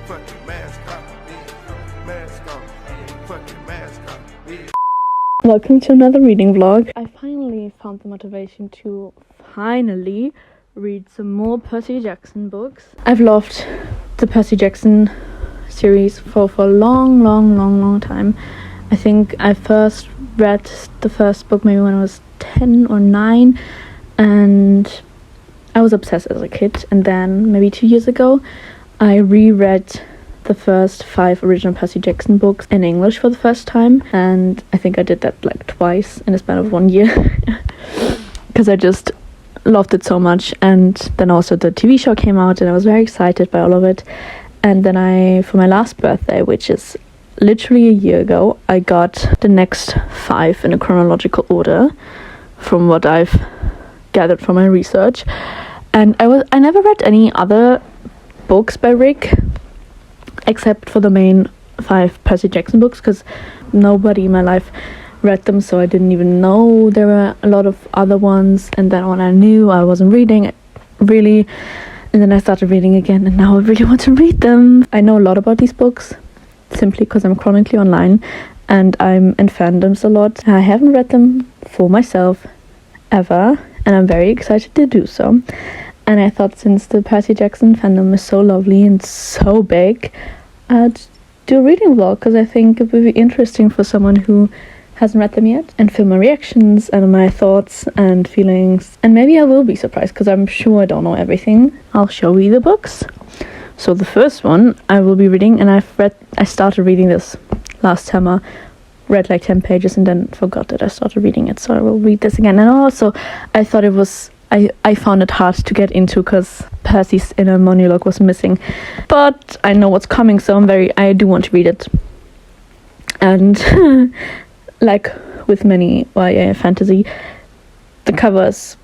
fucking mask off, yeah. Mask off, yeah. Fucking mask off, yeah. Welcome to another reading vlog. I finally found the motivation to finally read some more Percy Jackson books. I've loved the Percy Jackson series for a long time. I think I first read the first book maybe when I was 10 or 9, and I was obsessed as a kid. And then maybe 2 years ago I reread the first 5 original Percy Jackson books in English for the first time, and I think I did that like twice in the span of 1 year because I just loved it so much. And then also the TV show came out and I was very excited by all of it. And then for my last birthday, which is literally a year ago, I got the next 5 in a chronological order from what I've gathered from my research. And I never read any other books by Rick except for the main 5 Percy Jackson books, because nobody in my life read them, so I didn't even know there were a lot of other ones. And then when I knew, I wasn't reading really, and then I started reading again, and now I really want to read them. I know a lot about these books simply because I'm chronically online and I'm in fandoms a lot. I haven't read them for myself ever, and I'm very excited to do so. And I thought, since the Percy Jackson fandom is so lovely and so big, I'd do a reading vlog, because I think it would be interesting for someone who hasn't read them yet, and film my reactions and my thoughts and feelings. And maybe I will be surprised, because I'm sure I don't know everything. I'll show you the books. So the first one I will be reading, and I started reading this last summer, read like 10 pages and then forgot that I started reading it, so I will read this again. And also I thought I found it hard to get into because Percy's inner monologue was missing, but I know what's coming, so I do want to read it. And like with many YA fantasy, the covers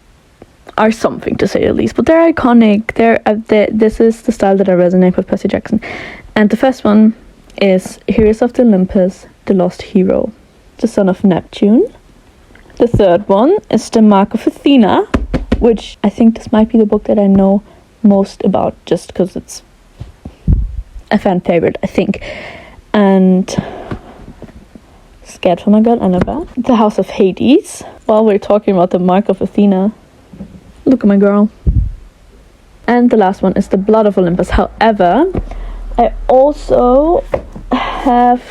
are something, to say the least, but they're iconic. This is the style that I resonate with Percy Jackson. And the first one is Heroes of Olympus, the Lost Hero, the Son of Neptune. The third one is The Mark of Athena, which I think this might be the book that I know most about, just because it's a fan favorite, I think. And Scared for My Girl Annabelle. The House of Hades. While we're talking about the Mark of Athena, look at my girl. And the last one is The Blood of Olympus. However, I also have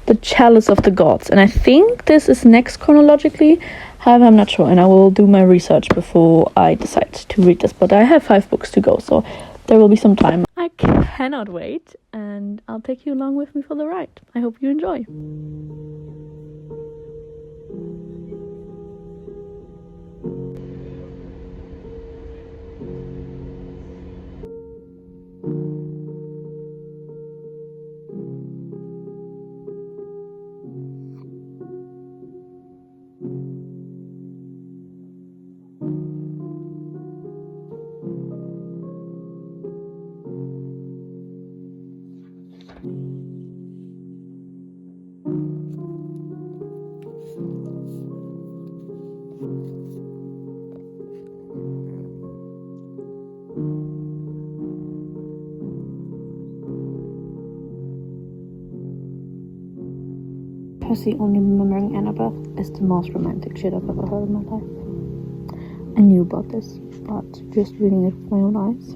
The Chalice of the Gods, and I think this is next chronologically. However, I'm not sure, and I will do my research before I decide to read this. But I have 5 books to go, so there will be some time. I cannot wait, and I'll take you along with me for the ride. I hope you enjoy. Percy only remembering Annabeth is the most romantic shit I've ever heard in my life. I knew about this, but just reading it with my own eyes.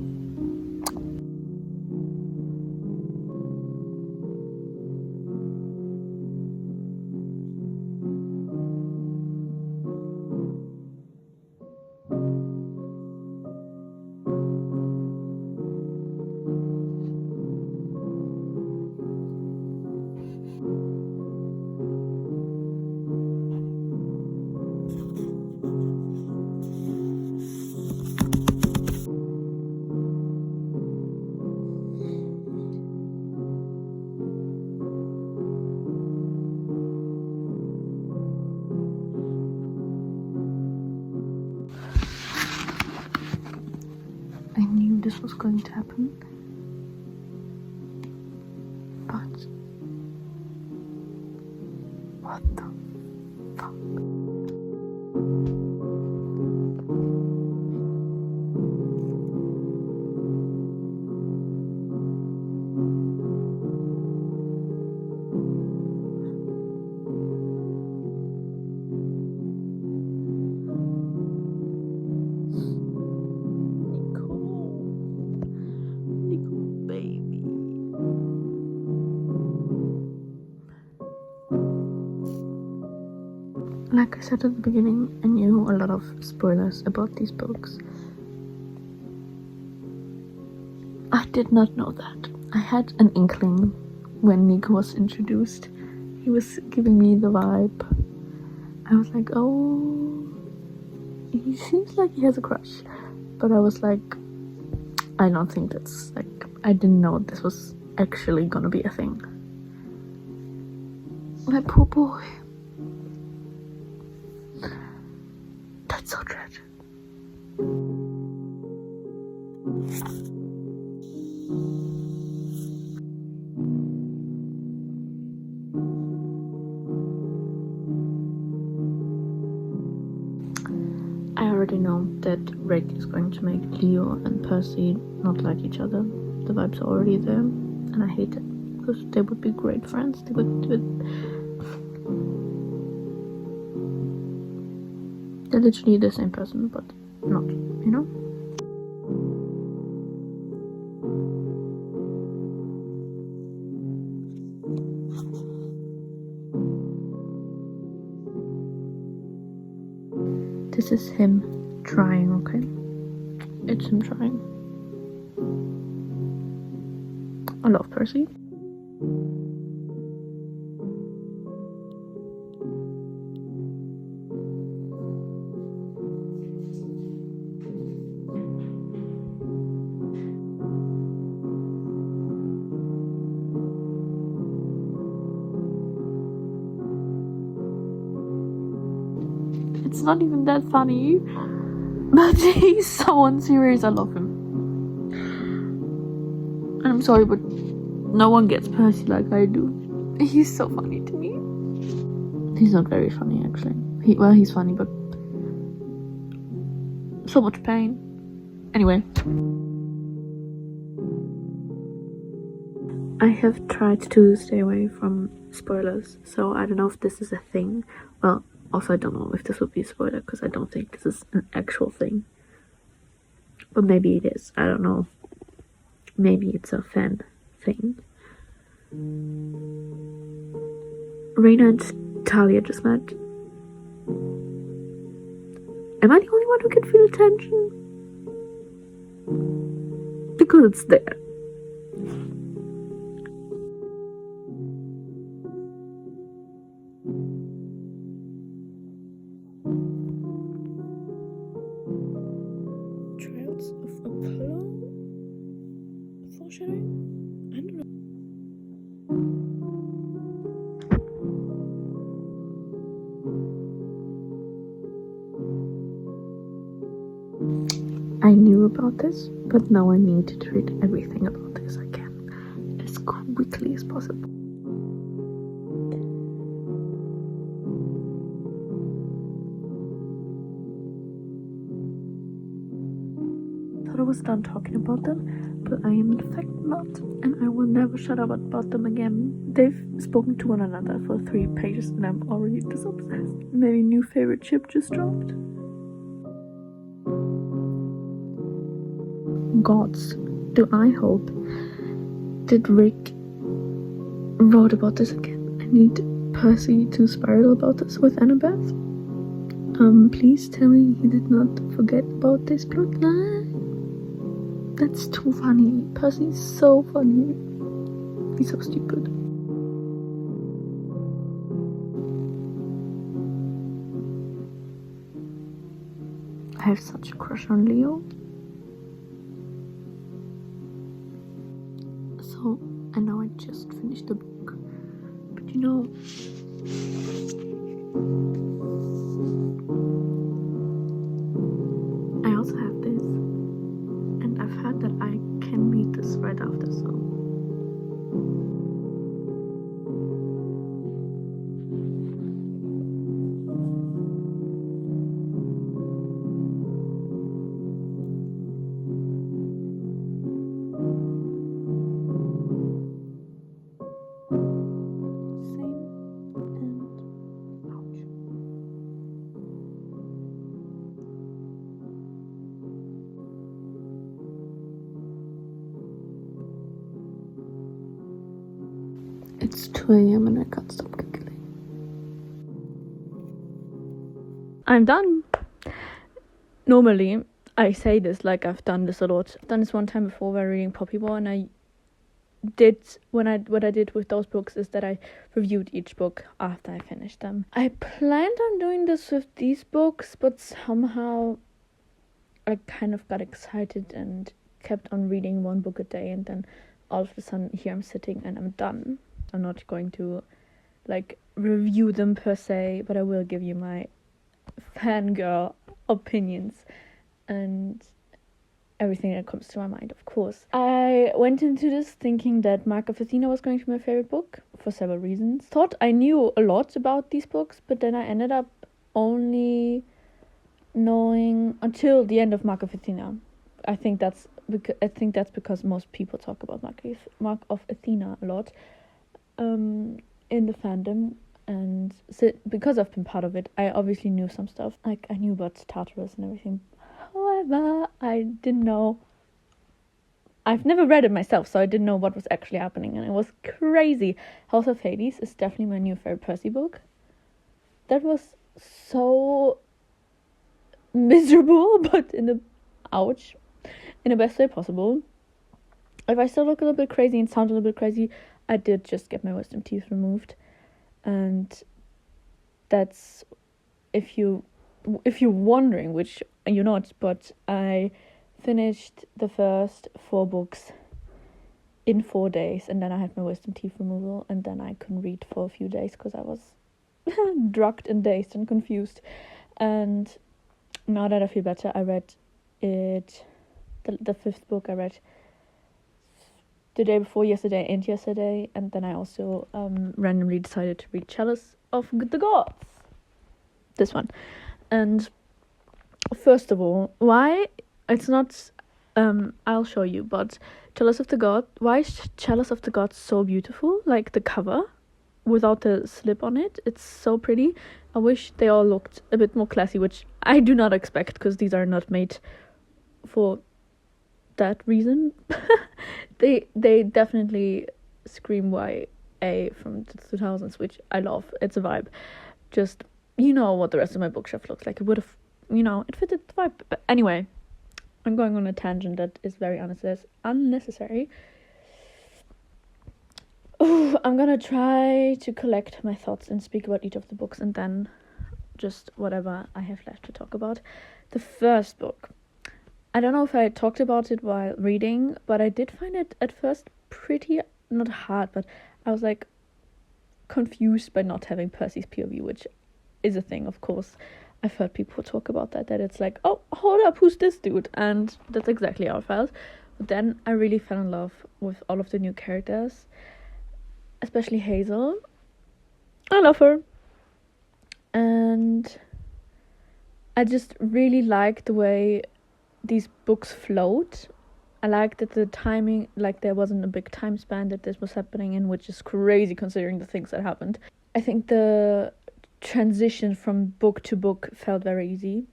I knew this was going to happen, but what the fuck? like I said at the beginning, I knew a lot of spoilers about these books. I did not know that. I had an inkling when Nico was introduced. He was giving me the vibe. I was like, oh, he seems like he has a crush. But I was like, I don't think that's like, I didn't know this was actually gonna be a thing. My poor boy. That's so tragic. I already know that Rick is going to make Leo and Percy not like each other. The vibes are already there, and I hate it because they would be great friends. They're literally the same person, but not, you know? This is him trying, okay? It's him trying. I love Percy. It's not even that funny, but he's so unserious. I love him. And I'm sorry, but no one gets Percy like I do. He's so funny to me. He's not very funny, actually. He's funny, but so much pain. Anyway. I have tried to stay away from spoilers, so I don't know if this is a thing. Well, also I don't know if this would be a spoiler, because I don't think this is an actual thing. But maybe it is, I don't know. Maybe it's a fan thing. Reina and Talia just met. Am I the only one who can feel tension? Because it's there. Trials of Apollo? Foreshadowing? I don't know. I knew about this, but now I need to read everything about this again, as quickly as possible. I thought I was done talking about them, but I am in fact not, and I will never shut up about them again. They've spoken to one another for 3 pages, and I'm already this obsessed. Maybe new favorite ship just dropped. Gods, do I hope that Rick wrote about this again? I need Percy to spiral about this with Annabeth. Please tell me he did not forget about this plotline. That's too funny. Percy's so funny. He's so stupid. I have such a crush on Leo. So, I know I just finished the book, but you know, I also have this, and I've heard that I can read this right after, so. It's 2 a.m. and I can't stop giggling. I'm done. Normally, I say this like I've done this a lot. I've done this one time before while reading Poppy War, and I did what I did with those books is that I reviewed each book after I finished them. I planned on doing this with these books, but somehow I kind of got excited and kept on reading one book a day, and then all of a sudden here I'm sitting and I'm done. I'm not going to like review them per se, but I will give you my fangirl opinions and everything that comes to my mind, of course. I went into this thinking that Mark of Athena was going to be my favorite book for several reasons. Thought I knew a lot about these books, but then I ended up only knowing until the end of Mark of Athena. I think that's because most people talk about Mark of Athena a lot in the fandom, and so because I've been part of it, I obviously knew some stuff. Like I knew about Tartarus and everything. However, I didn't know. I've never read it myself, so I didn't know what was actually happening, and it was crazy. House of Hades is definitely my new favorite Percy book. That was so miserable, but in the best way possible. If I still look a little bit crazy and sound a little bit crazy, I did just get my wisdom teeth removed, and that's if you're wondering, which you're not, but I finished the first 4 books in 4 days, and then I had my wisdom teeth removal, and then I couldn't read for a few days because I was drugged and dazed and confused. And now that I feel better, I read it, the 5th book I read the day before yesterday, and then I also randomly decided to read Chalice of the Gods, this one. And first of all, why it's not I'll show you, but Chalice of the God, why is Chalice of the Gods so beautiful? Like the cover without the slip on it, it's so pretty. I wish they all looked a bit more classy, which I do not expect because these are not made for that reason. they definitely scream YA from the 2000s, which I love. It's a vibe. Just, you know what the rest of my bookshelf looks like. It would have, it fitted the vibe. But anyway, I'm going on a tangent that is very unnecessary. Ooh, I'm gonna try to collect my thoughts and speak about each of the books, and then just whatever I have left to talk about. The first book, I don't know if I talked about it while reading, but I did find it at first pretty, not hard, but I was like confused by not having Percy's POV, which is a thing, of course. I've heard people talk about that it's like, oh, hold up, who's this dude? And that's exactly how I felt. But then I really fell in love with all of the new characters, especially Hazel. I love her. And I just really like the way these books flowed. I liked that the timing, like there wasn't a big time span that this was happening in, which is crazy considering the things that happened. I think the transition from book to book felt very easy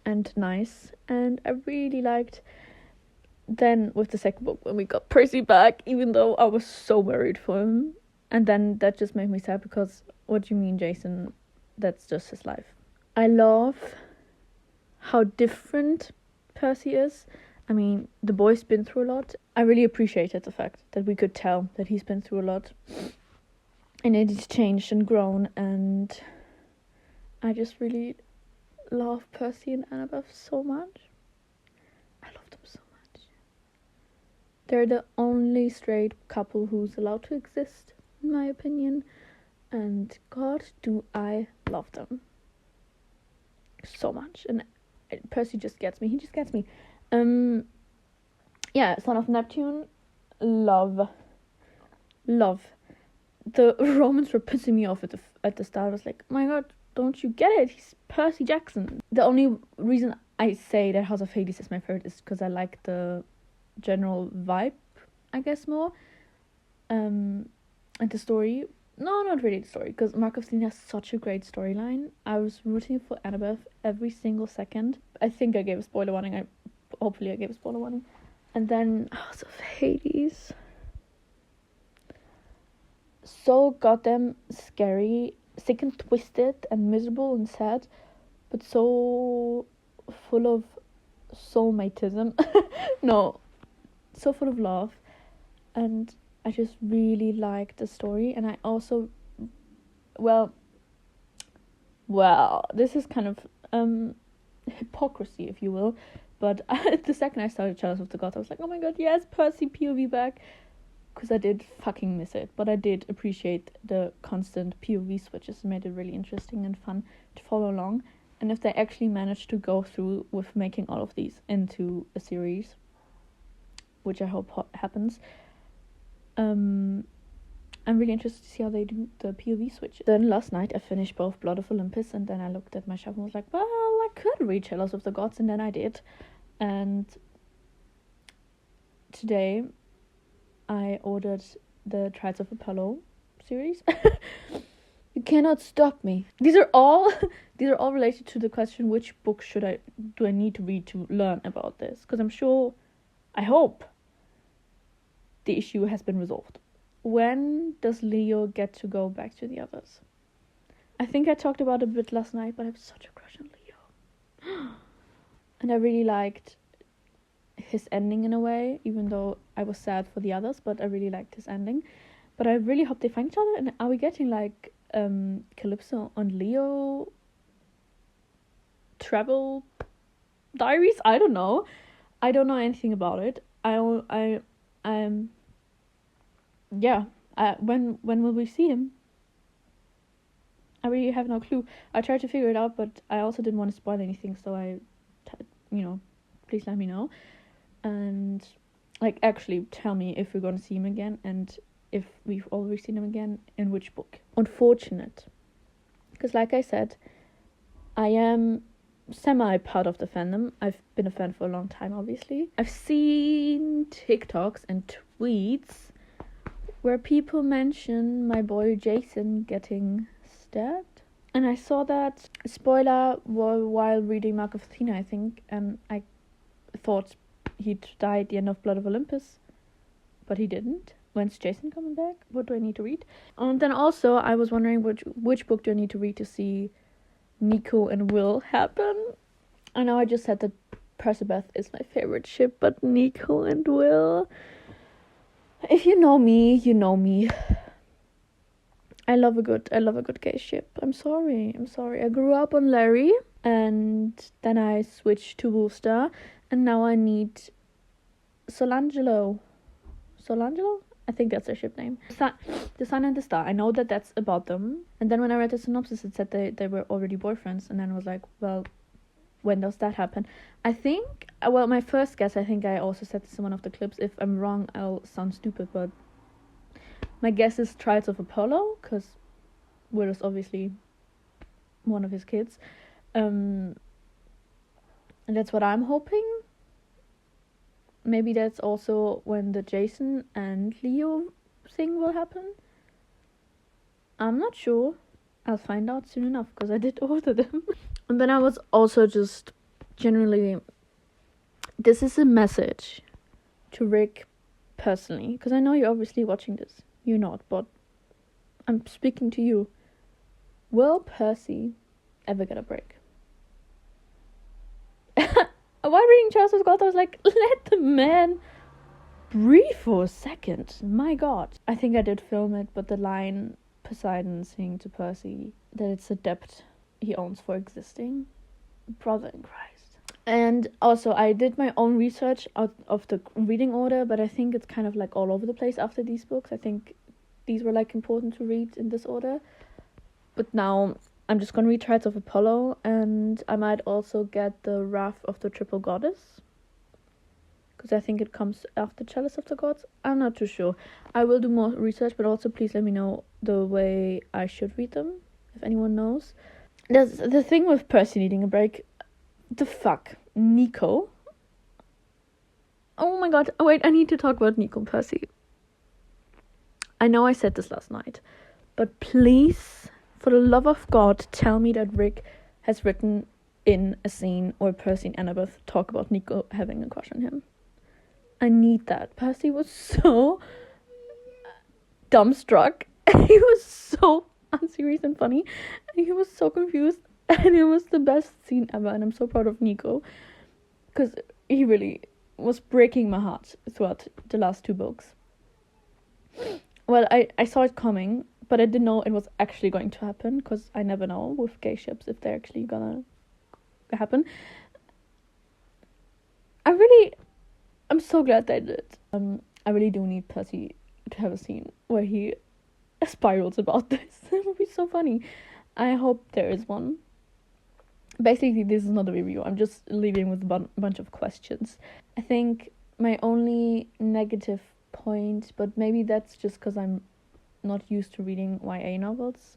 and nice, and I really liked then with the second book when we got Percy back, even though I was so worried for him. And then that just made me sad because what do you mean, Jason? That's just his life. I love how different Percy is. I mean, the boy's been through a lot. I really appreciated the fact that we could tell that he's been through a lot and that he's changed and grown, and I just really love Percy and Annabeth so much. I love them so much. They're the only straight couple who's allowed to exist, in my opinion, and God, do I love them so much. And Percy just gets me. He just gets me. Yeah, Son of Neptune, love. The Romans were pissing me off at the start. I was like, oh my god, don't you get it? He's Percy Jackson. The only reason I say that House of Hades is my favorite is because I like the general vibe, I guess, more. And the story. No, not really the story, because Mark of Athena has such a great storyline. I was rooting for Annabeth every single second. I think I gave a spoiler warning. Hopefully I gave a spoiler warning. And then House of Hades. So goddamn scary, sick and twisted and miserable and sad, but so full of soulmatism. No, so full of love, and I just really liked the story. And I also, well, this is kind of hypocrisy, if you will, but the second I started Chalice of the Gods, I was like, oh my god, yes, Percy POV back, because I did fucking miss it, but I did appreciate the constant POV switches. It made it really interesting and fun to follow along. And if they actually managed to go through with making all of these into a series, which I hope happens, I'm really interested to see how they do the POV switch. Then last night I finished both Blood of Olympus, and then I looked at my shelf and was like, well, I could read Heroes of the Gods, and then I did. And today I ordered the Trials of Apollo series. You cannot stop me. These are all related to the question, which book do I need to read to learn about this? Because I hope the issue has been resolved. When does Leo get to go back to the others? I think I talked about it a bit last night, but I have such a crush on Leo. And I really liked his ending in a way, even though I was sad for the others, but I really liked his ending. But I really hope they find each other. And are we getting like Calypso and Leo travel diaries? I don't know anything about it. When will we see him? I really have no clue. I tried to figure it out, but I also didn't want to spoil anything, so please let me know. And like, actually tell me if we're gonna see him again, and if we've already seen him again, in which book. Unfortunate, because like I said, I am semi part of the fandom. I've been a fan for a long time, obviously. I've seen TikToks and tweets where people mention my boy Jason getting stabbed. And I saw that, spoiler, while reading Mark of Athena, I think, and I thought he'd die at the end of Blood of Olympus, but he didn't. When's Jason coming back? What do I need to read? And then also, I was wondering which book do I need to read to see Nico and Will happen. I know I just said that Percabeth is my favorite ship, but Nico and Will... If you know me, you know me. I love a good gay ship. I'm sorry. I grew up on Larry, and then I switched to Wolfstar, and now I need Solangelo? I think that's their ship name. The Sun and the Star. I know that that's about them. And then when I read the synopsis, it said they were already boyfriends, and then I was like, well, when does that happen? I think, my first guess, I think I also said this in one of the clips. If I'm wrong, I'll sound stupid, but my guess is Trials of Apollo, because Will is obviously one of his kids. And that's what I'm hoping. Maybe that's also when the Jason and Leo thing will happen. I'm not sure. I'll find out soon enough, because I did order them. And then I was also just generally... This is a message to Rick personally, because I know you're obviously watching this. You're not, but I'm speaking to you. Will Percy ever get a break? While reading Charles of God, I was like, let the man breathe for a second. My god. I think I did film it, but the line Poseidon saying to Percy that it's a debt he owns for existing. Brother in Christ. And also, I did my own research out of the reading order, but I think it's kind of like all over the place after these books. I think these were like important to read in this order. But now I'm just gonna read Trials of Apollo, and I might also get the Wrath of the Triple Goddess, because I think it comes after Chalice of the Gods. I'm not too sure. I will do more research, but also please let me know the way I should read them, if anyone knows. There's the thing with Percy needing a break. The fuck? Nico? Oh my god. Oh wait, I need to talk about Nico and Percy. I know I said this last night, but please, for the love of God, tell me that Rick has written in a scene where Percy and Annabeth talk about Nico having a crush on him. I need that. Percy was so dumbstruck. He was so unserious and funny. And he was so confused. And it was the best scene ever, and I'm so proud of Nico, because he really was breaking my heart throughout the last 2 books. Well, I saw it coming, but I didn't know it was actually going to happen, because I never know with gay ships if they're actually gonna happen. I'm so glad they did. I really do need Percy to have a scene where he spirals about this. It would be so funny. I hope there is one. Basically, this is not a review. I'm just leaving with a bunch of questions. I think my only negative point, but maybe that's just because I'm not used to reading YA novels.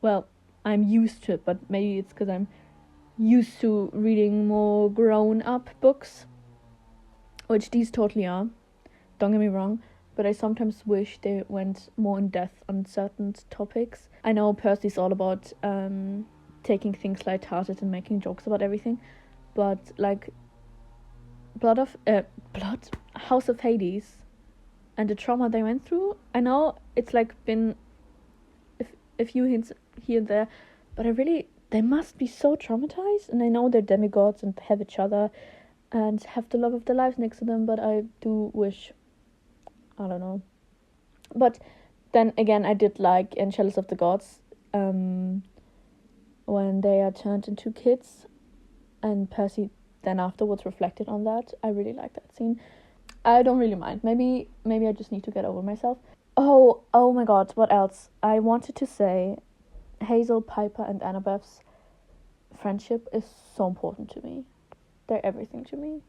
Well, I'm used to it, but maybe it's because I'm used to reading more grown-up books, which these totally are. Don't get me wrong, but I sometimes wish they went more in depth on certain topics. I know Percy's all about taking things lighthearted and making jokes about everything, but like House of Hades and the trauma they went through, I know it's like been a few hints here and there, but they must be so traumatized, and I know they're demigods and have each other and have the love of their lives next to them, but I do wish, I don't know. But then again, I did like in Chalice of the Gods, when they are turned into kids, and Percy then afterwards reflected on that. I really like that scene. I don't really mind. Maybe I just need to get over myself. Oh my god, what else? I wanted to say Hazel, Piper, and Annabeth's friendship is so important to me. They're everything to me.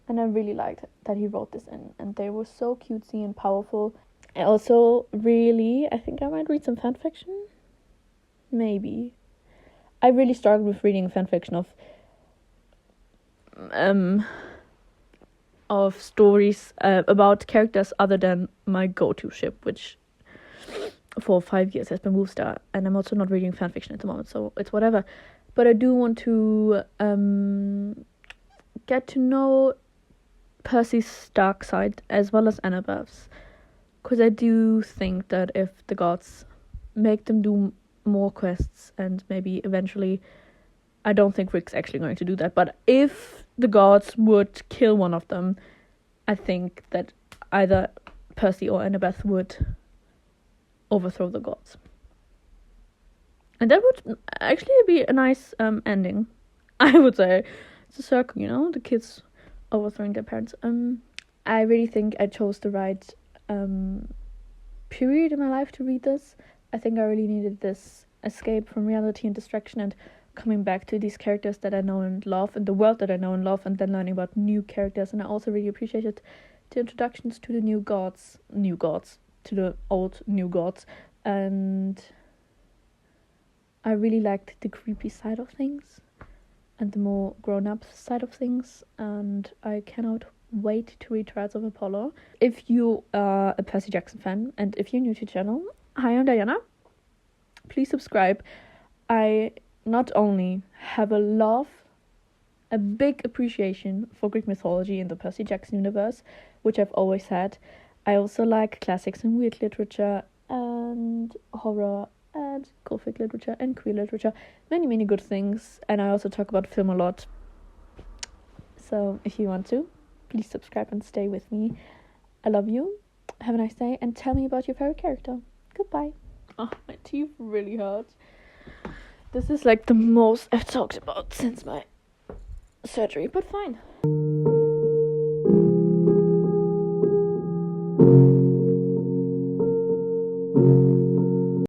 And I really liked that he wrote this in. And they were so cutesy and powerful. I also I think I might read some fanfiction. Maybe. I really struggled with reading fanfiction of stories about characters other than my go-to ship, which for 5 years has been Wolfstar, and I'm also not reading fanfiction at the moment, so it's whatever. But I do want to get to know Percy's dark side as well as Annabeth's, because I do think that if the gods make them do more quests, and maybe eventually, I don't think Rick's actually going to do that, but if the gods would kill one of them, I think that either Percy or Annabeth would overthrow the gods. And that would actually be a nice ending, I would say. It's a circle, you know, the kids overthrowing their parents. I really think I chose the right period in my life to read this. I think I really needed this escape from reality and distraction, and coming back to these characters that I know and love, and the world that I know and love, and then learning about new characters. And I also really appreciated the introductions to the new gods, to the old new gods, and I really liked the creepy side of things and the more grown-up side of things, and I cannot wait to read Trials of Apollo. If you are a Percy Jackson fan, and if you're new to the channel, hi, I'm Diana. Please subscribe. I not only have a big appreciation for Greek mythology in the Percy Jackson universe, which I've always had, I also like classics and weird literature and horror and gothic literature and queer literature, many good things, and I also talk about film a lot. So if you want to, please subscribe and stay with me. I love you. Have a nice day, and tell me about your favorite character. Goodbye. Oh, my teeth really hurt. This is like the most I've talked about since my surgery, but fine.